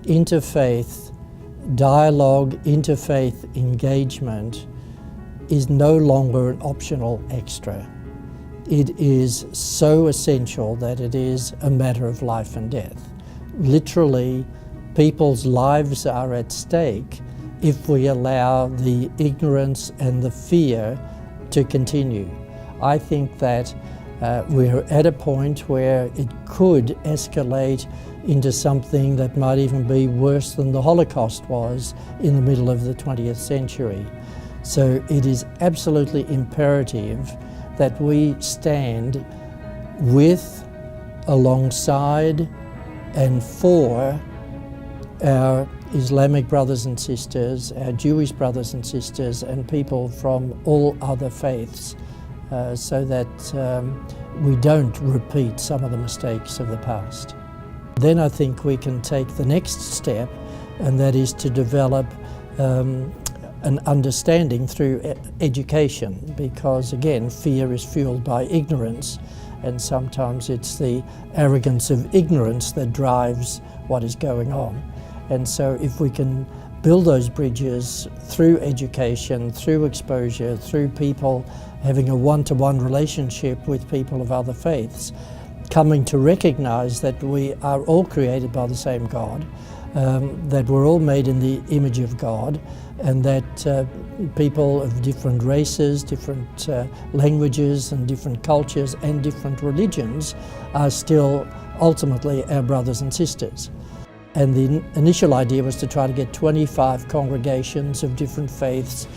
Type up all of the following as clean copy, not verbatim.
interfaith dialogue, interfaith engagement is no longer an optional extra. It is so essential that it is a matter of life and death. Literally, people's lives are at stake if we allow the ignorance and the fear to continue. I think that we're at a point where it could escalate into something that might even be worse than the Holocaust was in the middle of the 20th century. So it is absolutely imperative that we stand with, alongside, and for our Islamic brothers and sisters, our Jewish brothers and sisters, and people from all other faiths, so that we don't repeat some of the mistakes of the past. Then I think we can take the next step, and that is to develop an understanding through education, because again, fear is fueled by ignorance, and sometimes it's the arrogance of ignorance that drives what is going on. And so if we can build those bridges through education, through exposure, through people having a one-to-one relationship with people of other faiths, coming to recognize that we are all created by the same God, that we're all made in the image of God, and that people of different races, different languages and different cultures and different religions are still ultimately our brothers and sisters. And the initial idea was to try to get 25 congregations of different faiths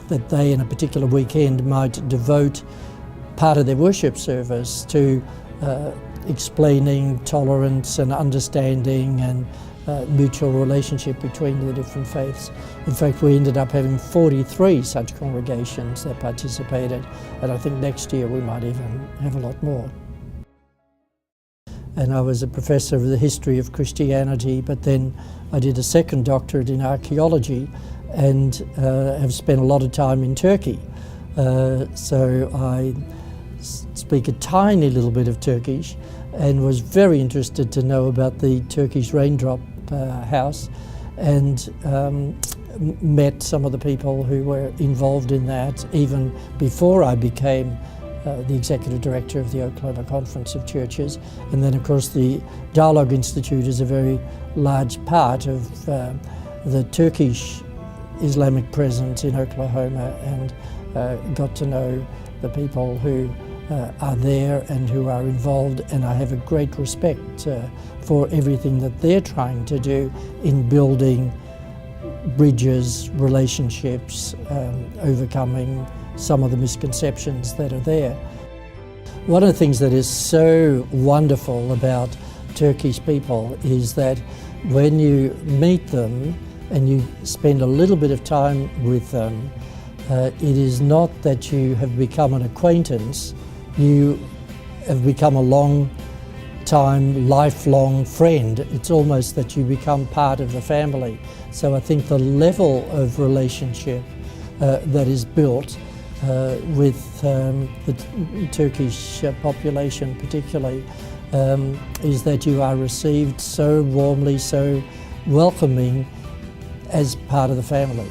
that they in a particular weekend might devote part of their worship service to explaining tolerance and understanding and mutual relationship between the different faiths. In fact, we ended up having 43 such congregations that participated, and I think next year we might even have a lot more. And I was a professor of the history of Christianity, but then I did a second doctorate in archaeology and have spent a lot of time in Turkey. So I speak a tiny little bit of Turkish and was very interested to know about the Turkish raindrop house, and met some of the people who were involved in that even before I became the Executive Director of the Oklahoma Conference of Churches. And then of course the Dialogue Institute is a very large part of the Turkish Islamic presence in Oklahoma, and got to know the people who are there and who are involved, and I have a great respect for everything that they're trying to do in building bridges, relationships, overcoming some of the misconceptions that are there. One of the things that is so wonderful about Turkish people is that when you meet them and you spend a little bit of time with them, it is not that you have become an acquaintance, you have become a long-time, lifelong friend. It's almost that you become part of the family. So I think the level of relationship that is built with the Turkish population particularly is that you are received so warmly, so welcoming as part of the family.